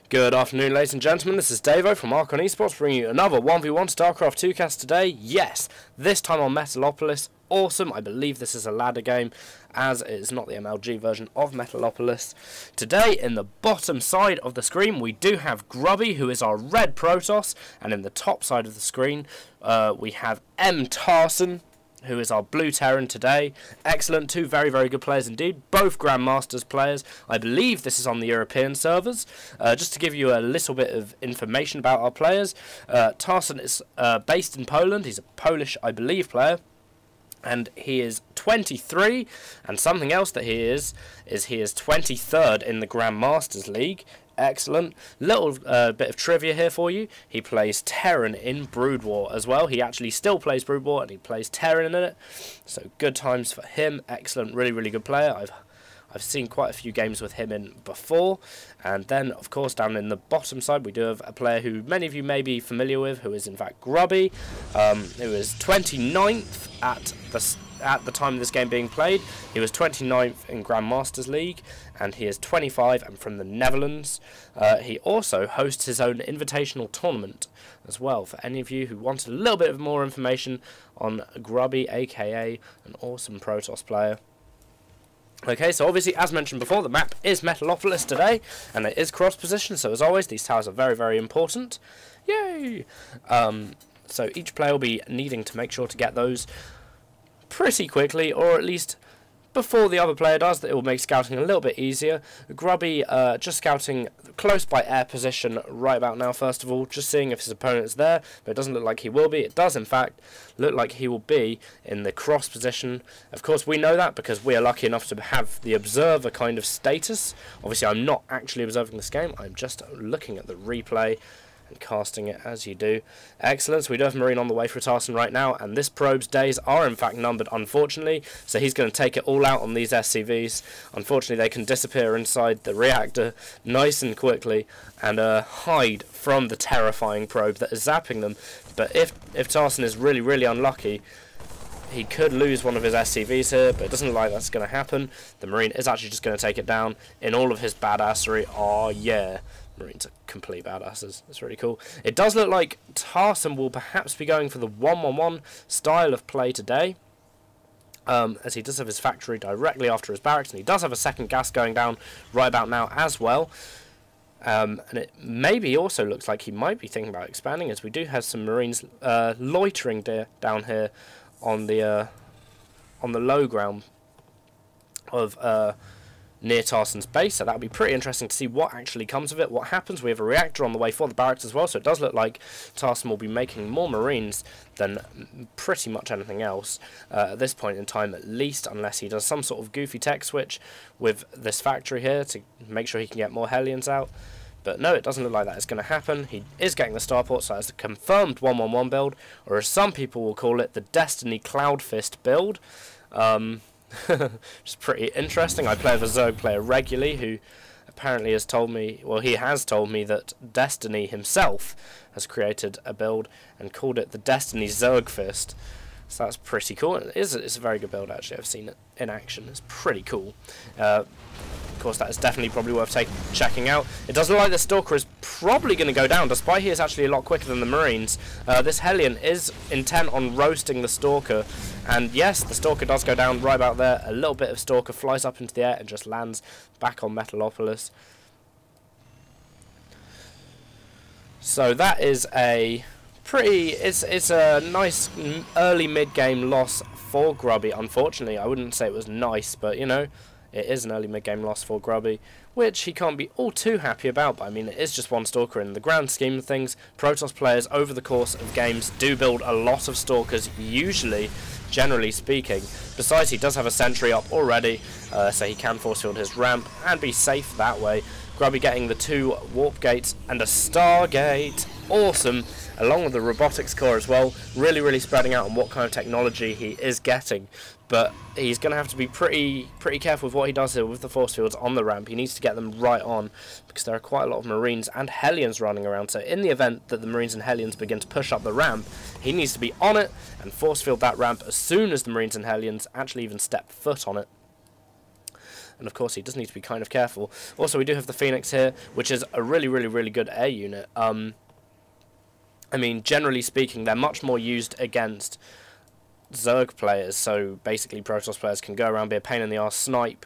Good afternoon, ladies and gentlemen. This is Davo from Esports, bringing you another 1v1 StarCraft 2 cast today. Yes, this time on Metalopolis. Awesome. I believe this is a ladder game, as it is not the MLG version of Metalopolis. Today, in the bottom side of the screen, we do have Grubby, who is our red Protoss, and in the top side of the screen, we have M Tarson, who is our blue Terran today. Excellent, two very, very good players indeed, both Grandmasters players. I believe this is on the European servers. Just to give you a little bit of information about our players, Tarson is based in Poland. He's a Polish, I believe, player. And he is 23, and something else that he is he is 23rd in the Grandmasters League. Excellent. Little bit of trivia here for you. He plays Terran in Brood War as well. He actually still plays Brood War, and he plays Terran in it. So good times for him. Excellent. Really, really good player. I've seen quite a few games with him in before. And then, of course, down in the bottom side, we do have a player who many of you may be familiar with, who is in fact Grubby, who is 29th at the time of this game being played. He was 29th in Grandmasters League, and he is 25 and from the Netherlands. He also hosts his own invitational tournament as well, for any of you who wanted a little bit of more information on Grubby, aka an awesome Protoss player. Okay, so obviously, as mentioned before, the map is Metalopolis today, and it is cross-position, so as always, these towers are very, very important. Yay! So each player will be needing to make sure to get those pretty quickly, or at least before the other player does. That it will make scouting a little bit easier. Grubby just scouting close by air position right about now, first of all, just seeing if his opponent is there, but it doesn't look like he will be. It does, in fact, look like he will be in the cross position. Of course, we know that because we are lucky enough to have the observer kind of status. Obviously, I'm not actually observing this game. I'm just looking at the replay and casting it as you do. Excellent. So we do have Marine on the way for Tarson right now, and this probe's days are in fact numbered, unfortunately, so he's going to take it all out on these SCVs. Unfortunately, they can disappear inside the reactor nice and quickly and hide from the terrifying probe that is zapping them. But if Tarson is really, really unlucky, he could lose one of his SCVs here, but it doesn't look like that's going to happen. The Marine is actually just going to take it down in all of his badassery. Oh yeah, Marines are complete badasses. That's really cool. It does look like Tarson will perhaps be going for the 1-1-1 style of play today, as he does have his factory directly after his barracks, and he does have a second gas going down right about now as well. And it maybe also looks like he might be thinking about expanding, as we do have some Marines loitering down here on the low ground of near Tarson's base, so that'll be pretty interesting to see what actually comes of it, what happens. We have a reactor on the way for the barracks as well, so it does look like Tarson will be making more Marines than pretty much anything else at this point in time, at least, unless he does some sort of goofy tech switch with this factory here to make sure he can get more Hellions out. But no, it doesn't look like that is going to happen. He is getting the starport, so that's a confirmed 1-1-1 build, or as some people will call it, the Destiny Cloud Fist build. Which is pretty interesting. I play with a Zerg player regularly who apparently has told me, well, he has told me that Destiny himself has created a build and called it the Destiny Zerg Fist. So that's pretty cool. It's a very good build, actually. I've seen it in action. It's pretty cool. Of course, that is definitely probably worth checking out. It does look like the Stalker is probably going to go down, despite he is actually a lot quicker than the Marines. This Hellion is intent on roasting the Stalker, and yes, the Stalker does go down right about there. A little bit of Stalker flies up into the air and just lands back on Metalopolis. So that is a it's a nice early mid-game loss for Grubby. Unfortunately, I wouldn't say it was nice, but you know, it is an early mid-game loss for Grubby, which he can't be all too happy about. But I mean, it is just one Stalker in the grand scheme of things. Protoss players over the course of games do build a lot of Stalkers, usually, generally speaking. Besides, he does have a sentry up already, so he can force field his ramp and be safe that way. Grubby getting the 2 warp gates and a Stargate. Awesome. Along with the robotics core as well, really spreading out on what kind of technology he is getting. But he's going to have to be pretty careful with what he does here with the force fields on the ramp. He needs to get them right on, because there are quite a lot of Marines and Hellions running around. So in the event that the Marines and Hellions begin to push up the ramp, he needs to be on it and force field that ramp as soon as the Marines and Hellions actually even step foot on it. And of course he does need to be kind of careful. Also, we do have the Phoenix here, which is a really good air unit. I mean, generally speaking, they're much more used against Zerg players, so basically Protoss players can go around, be a pain in the arse, snipe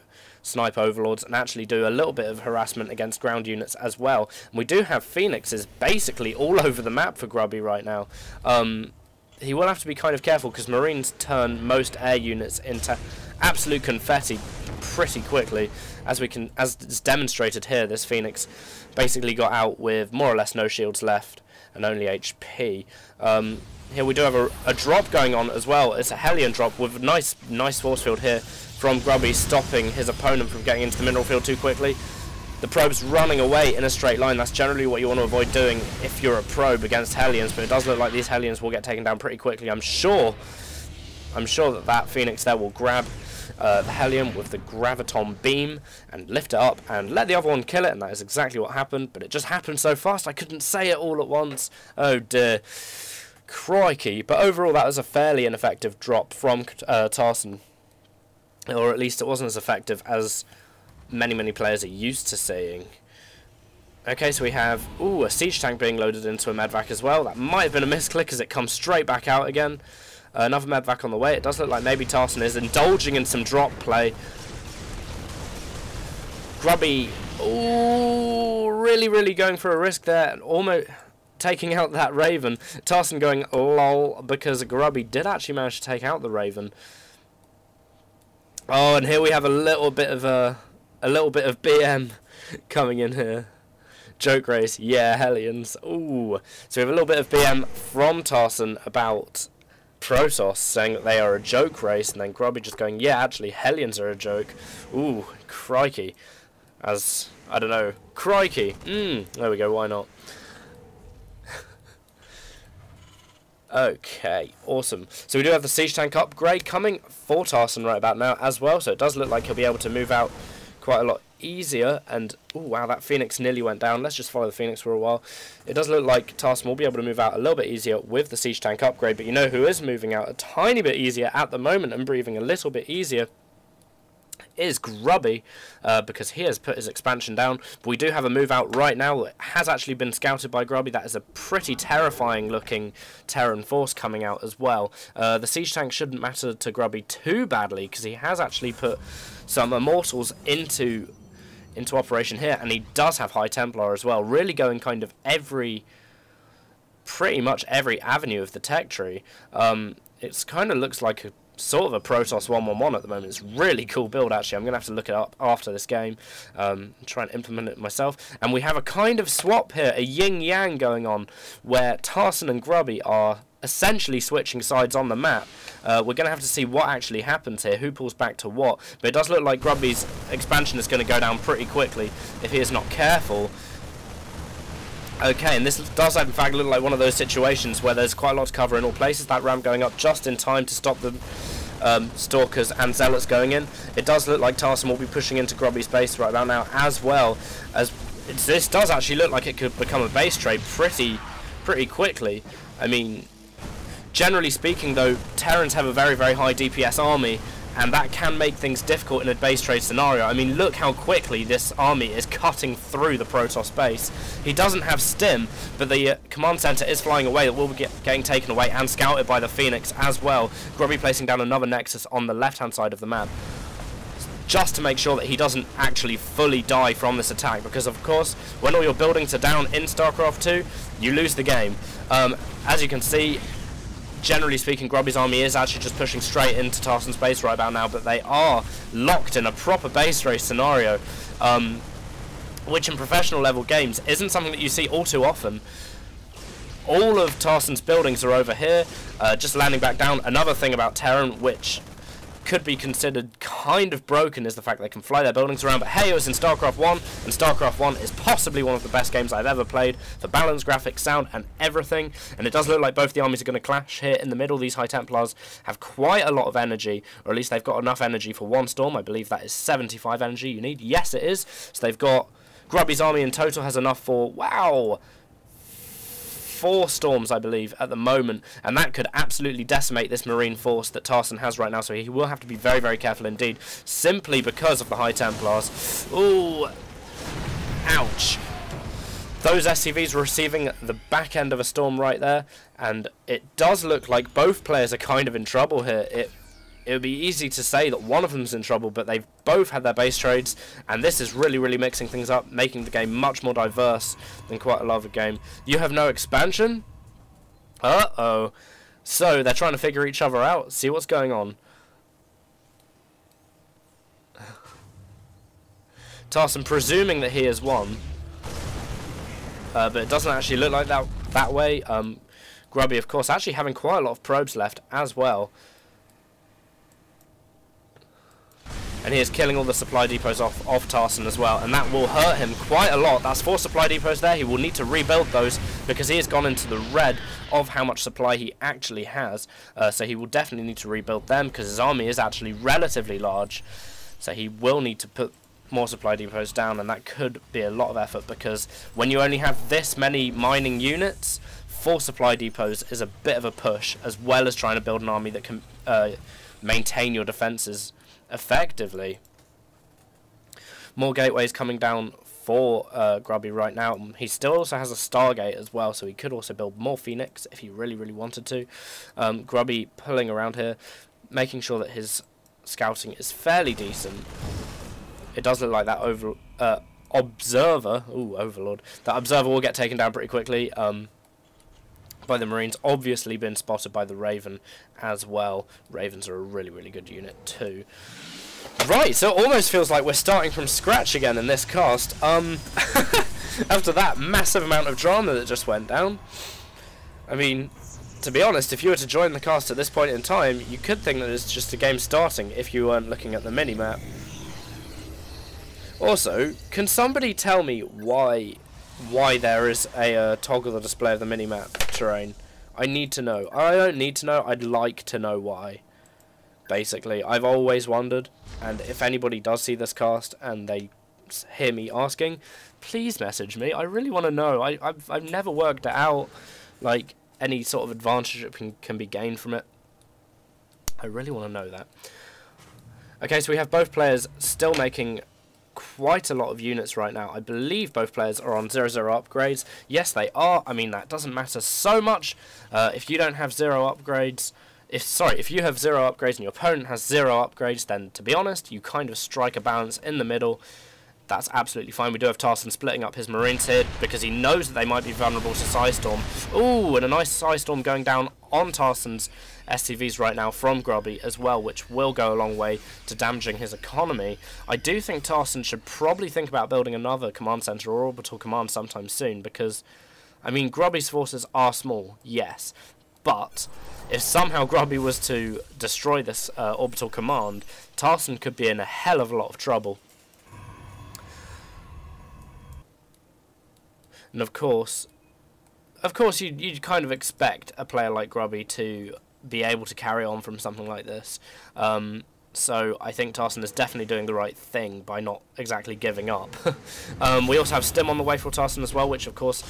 overlords, and actually do a little bit of harassment against ground units as well. And we do have Phoenixes basically all over the map for Grubby right now. He will have to be kind of careful because Marines turn most air units into absolute confetti pretty quickly. As is demonstrated here, this Phoenix basically got out with more or less no shields left and only HP. Here we do have a drop going on as well. It's a Hellion drop with a nice force field here from Grubby, stopping his opponent from getting into the mineral field too quickly. The probe's running away in a straight line. That's generally what you want to avoid doing if you're a probe against Hellions, but it does look like these Hellions will get taken down pretty quickly. I'm sure that Phoenix there will grab the Hellion with the Graviton beam and lift it up and let the other one kill it, and that is exactly what happened, but it just happened so fast I couldn't say it all at once. Oh dear. Crikey. But overall that was a fairly ineffective drop from Tarson, or at least it wasn't as effective as many players are used to seeing. Okay, so we have a siege tank being loaded into a medvac as well. That might have been a misclick as it comes straight back out again. Another medvac on the way. It does look like maybe Tarson is indulging in some drop play. Grubby, really going for a risk there, and almost taking out that Raven. Tarson going lol because Grubby did actually manage to take out the Raven. Oh, and here we have a little bit of BM coming in here. Joke race, yeah, Hellions. Ooh, so we have a little bit of BM from Tarson about Protoss saying that they are a joke race, and then Grubby just going, yeah, actually Hellions are a joke. Ooh, crikey. As, I don't know, crikey. There we go, why not? Okay, awesome. So we do have the siege tank upgrade coming for Tarson right about now as well, so it does look like he'll be able to move out quite a lot easier. And oh wow, that Phoenix nearly went down. Let's just follow the Phoenix for a while. It does look like Tarson will be able to move out a little bit easier with the siege tank upgrade, but you know who is moving out a tiny bit easier at the moment and breathing a little bit easier is Grubby, because he has put his expansion down. But we do have a move out right now that has actually been scouted by Grubby. That is a pretty terrifying looking Terran force coming out as well. The siege tank shouldn't matter to Grubby too badly because he has actually put some Immortals into operation here, and he does have High Templar as well, really going kind of pretty much every avenue of the tech tree. It's kind of looks like a sort of a Protoss 1-1-1 at the moment. It's a really cool build actually. I'm going to have to look it up after this game, try and implement it myself. And we have a kind of swap here, a yin-yang going on, where Tarson and Grubby are essentially switching sides on the map. We're going to have to see what actually happens here, who pulls back to what. But it does look like Grubby's expansion is going to go down pretty quickly if he is not careful. Okay, and this does in fact look like one of those situations where there's quite a lot to cover in all places. That ramp going up just in time to stop the Stalkers and Zealots going in. It does look like Tarson will be pushing into Grubby's base right about now, as well as this does actually look like it could become a base trade pretty quickly. I mean, generally speaking though, Terrans have a very high DPS army, and that can make things difficult in a base trade scenario. I mean, look how quickly this army is cutting through the Protoss base. He doesn't have stim, but the command center is flying away. That will be getting taken away and scouted by the Phoenix as well. Grubby placing down another Nexus on the left-hand side of the map, just to make sure that he doesn't actually fully die from this attack, because of course, when all your buildings are down in StarCraft 2, you lose the game. As you can see, generally speaking, Grubby's army is actually just pushing straight into Tarson's base right about now, but they are locked in a proper base race scenario, which in professional level games isn't something that you see all too often. All of Tarson's buildings are over here, just landing back down. Another thing about Terran, which could be considered kind of broken, is the fact they can fly their buildings around. But hey, it was in StarCraft 1, and StarCraft 1 is possibly one of the best games I've ever played for balance, graphics, sound, and everything. And it does look like both the armies are going to clash here in the middle. These High Templars have quite a lot of energy, or at least they've got enough energy for one storm. I believe that is 75 energy you need. Yes, it is. So they've got Grubby's army in total has enough for, wow, 4 storms, I believe, at the moment, and that could absolutely decimate this marine force that Tarson has right now, so he will have to be very, very careful indeed, simply because of the High Templars. Ooh, ouch. Those SCVs were receiving the back end of a storm right there, and it does look like both players are kind of in trouble here. It would be easy to say that one of them's in trouble, but they've both had their base trades, and this is really, really mixing things up, making the game much more diverse than quite a lot of the game. You have no expansion? Uh-oh. So, they're trying to figure each other out, see what's going on. Tarson presuming that he has won, but it doesn't actually look like that way. Grubby, of course, actually having quite a lot of probes left as well. And he is killing all the supply depots off Tarson as well, and that will hurt him quite a lot. That's 4 supply depots there. He will need to rebuild those because he has gone into the red of how much supply he actually has. So he will definitely need to rebuild them because his army is actually relatively large. So he will need to put more supply depots down, and that could be a lot of effort because when you only have this many mining units, 4 supply depots is a bit of a push, as well as trying to build an army that can maintain your defences effectively. More gateways coming down for Grubby right now. He still also has a Stargate as well, so he could also build more Phoenix if he really, really wanted to. Grubby pulling around here, making sure that his scouting is fairly decent. It does look like that Observer, ooh, Overlord, that Observer will get taken down pretty quickly by the Marines. Obviously been spotted by the Raven as well. Ravens are a really, really good unit too. Right, so it almost feels like we're starting from scratch again in this cast. After that massive amount of drama that just went down. I mean, to be honest, if you were to join the cast at this point in time, you could think that it's just a game starting if you weren't looking at the minimap. Also, can somebody tell me why there is a toggle the display of the minimap terrain? I need to know. I don't need to know, I'd like to know why. Basically, I've always wondered, and if anybody does see this cast and they hear me asking, please message me. I really want to know. I've never worked it out, like any sort of advantage that can be gained from it. I really want to know that. Okay, so we have both players still making quite a lot of units right now. I believe both players are on 0-0 upgrades. Yes, they are. I mean, that doesn't matter so much. If you don't have 0 upgrades, if you have 0 upgrades and your opponent has 0 upgrades, then to be honest, you kind of strike a balance in the middle. That's absolutely fine. We do have Tarson splitting up his Marines here because he knows that they might be vulnerable to Psystorm. Ooh, and a nice Psystorm going down on Tarson's SCVs right now from Grubby as well, which will go a long way to damaging his economy. I do think Tarson should probably think about building another command center or orbital command sometime soon because, I mean, Grubby's forces are small, yes, but if somehow Grubby was to destroy this orbital command, Tarson could be in a hell of a lot of trouble. And of course you'd kind of expect a player like Grubby to be able to carry on from something like this. So I think Tarson is definitely doing the right thing by not exactly giving up. We also have Stim on the way for Tarson as well, which of course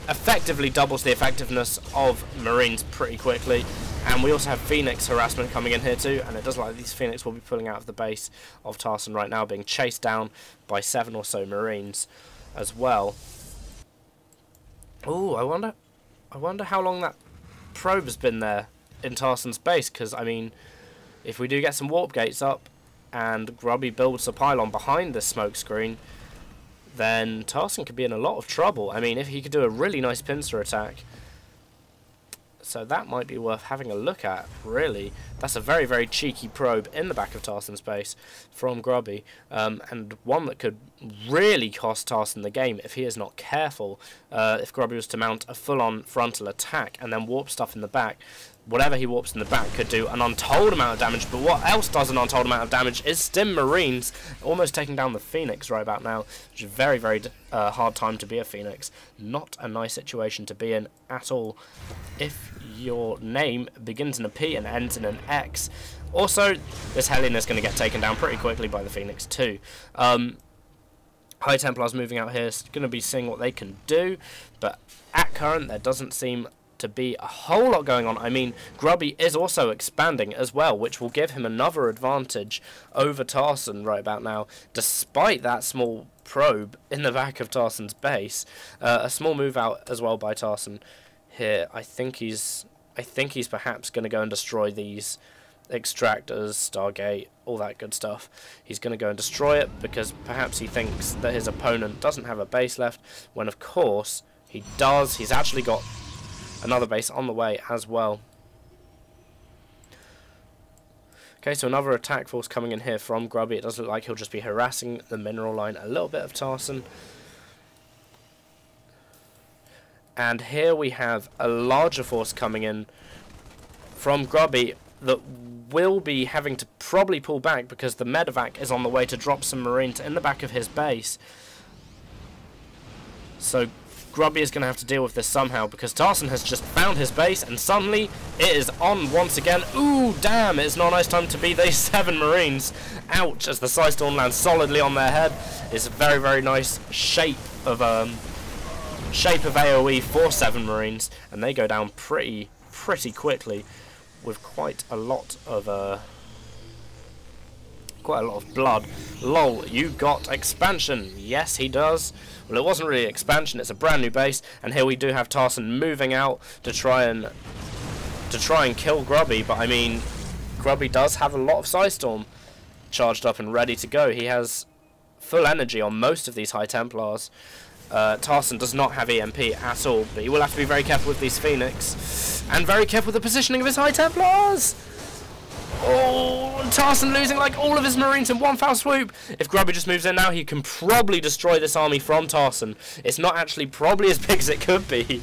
effectively doubles the effectiveness of Marines pretty quickly. And we also have Phoenix harassment coming in here too, and it does look like these Phoenix will be pulling out of the base of Tarson right now, being chased down by 7 or so Marines as well. Ooh, I wonder how long that probe has been there in Tarson's base, because, I mean, if we do get some warp gates up and Grubby builds a pylon behind this smoke screen, then Tarson could be in a lot of trouble. I mean, if he could do a really nice pincer attack. So that might be worth having a look at, really. That's a very, very cheeky probe in the back of Tarson's base from Grubby, and one that could really cost Tarson the game if he is not careful. If Grubby was to mount a full-on frontal attack and then warp stuff in the back, whatever he warps in the back could do an untold amount of damage, but what else does an untold amount of damage is Stim Marines, almost taking down the Phoenix right about now, which is a very, very hard time to be a Phoenix. Not a nice situation to be in at all if your name begins in a P and ends in an X. Also, this Hellion is going to get taken down pretty quickly by the Phoenix too. High Templars moving out here is going to be seeing what they can do, but at current there doesn't seem to be a whole lot going on. I mean, Grubby is also expanding as well, which will give him another advantage over Tarson right about now, despite that small probe in the back of Tarson's base. A small move out as well by Tarson here. I think he's perhaps going to go and destroy these extractors, Stargate, all that good stuff. He's going to go and destroy it because perhaps he thinks that his opponent doesn't have a base left, when of course he does. He's actually got another base on the way as well. Okay, so another attack force coming in here from Grubby. It does look like he'll just be harassing the mineral line a little bit of Tarson. And here we have a larger force coming in from Grubby that will be having to probably pull back because the medevac is on the way to drop some Marines in the back of his base. So Grubby is going to have to deal with this somehow because Tarson has just found his base and suddenly it is on once again. Ooh, damn, it's not a nice time to be these 7 Marines. Ouch, as the Psystorm lands solidly on their head. It's a very, very nice shape of AoE for 7 Marines, and they go down pretty quickly with quite a lot of blood. Lol, you got expansion. Yes, he does. Well, it wasn't really expansion, it's a brand new base, and here we do have Tarson moving out to try and kill Grubby, but I mean, Grubby does have a lot of Psystorm charged up and ready to go. He has full energy on most of these High Templars. Tarson does not have EMP at all, but he will have to be very careful with these Phoenix, and very careful with the positioning of his High Templars. Oh, Tarson losing like all of his Marines in one foul swoop. If Grubby just moves in now, he can probably destroy this army from Tarson. It's not actually probably as big as it could be.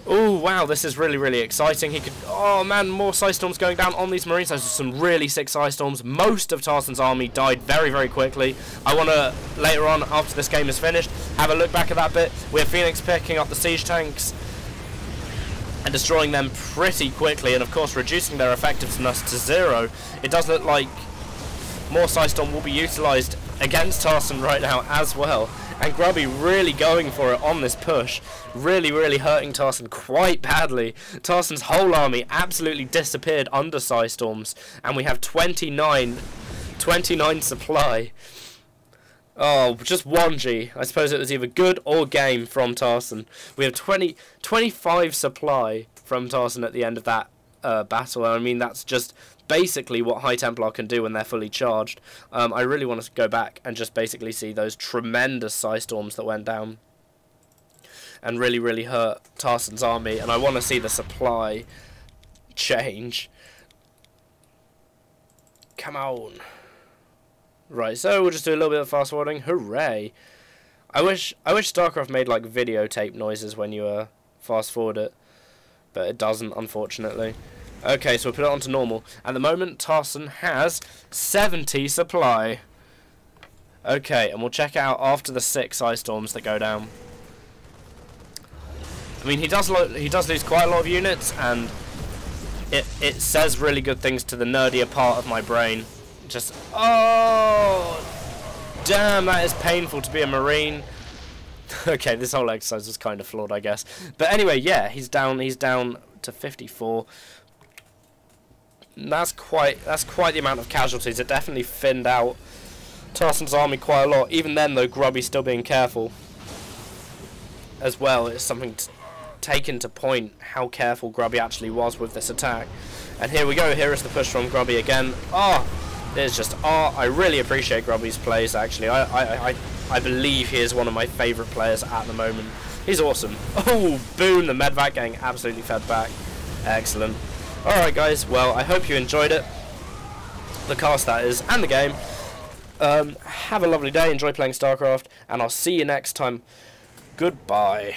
Oh, wow, this is really, really exciting. He could... Oh, man, more Psystorms going down on these Marines. Those are some really sick Psystorms. Most of Tarson's army died very, very quickly. I want to, later on, after this game is finished, have a look back at that bit. We have Phoenix picking up the siege tanks and destroying them pretty quickly, and, of course, reducing their effectiveness to 0. It does look like more Psystorm will be utilised against Tarson right now as well. And Grubby really going for it on this push. Really, really hurting Tarson quite badly. Tarson's whole army absolutely disappeared under Psystorms. And we have 29 supply. Oh, just 1G. I suppose it was either good or game from Tarson. We have 25 supply from Tarson at the end of that battle. I mean, that's just basically what High Templar can do when they're fully charged. I really want to go back and just basically see those tremendous Psystorms that went down and really, really hurt Tarson's army, and I want to see the supply change. Come on. Right, so we'll just do a little bit of fast forwarding. Hooray. I wish StarCraft made like videotape noises when you fast forward it, but it doesn't, unfortunately. Okay, so we'll put it on to normal. At the moment, Tarson has 70 supply. Okay, and we'll check it out after the 6 Ice Storms that go down. I mean, he does lose quite a lot of units, and it says really good things to the nerdier part of my brain. Just, oh, damn, that is painful to be a Marine. Okay, this whole exercise was kind of flawed, I guess. But anyway, yeah, he's down to 54. That's quite the amount of casualties. It definitely thinned out Tarson's army quite a lot. Even then, though, Grubby's still being careful as well. It's something to take into point how careful Grubby actually was with this attack. And here we go. Here is the push from Grubby again. Oh, it's just, oh, I really appreciate Grubby's plays, actually. I believe he is one of my favourite players at the moment. He's awesome. Oh, boom, the medvac getting absolutely fed back. Excellent. Alright guys, well, I hope you enjoyed it. The cast, that is, and the game. Have a lovely day, enjoy playing StarCraft, and I'll see you next time. Goodbye.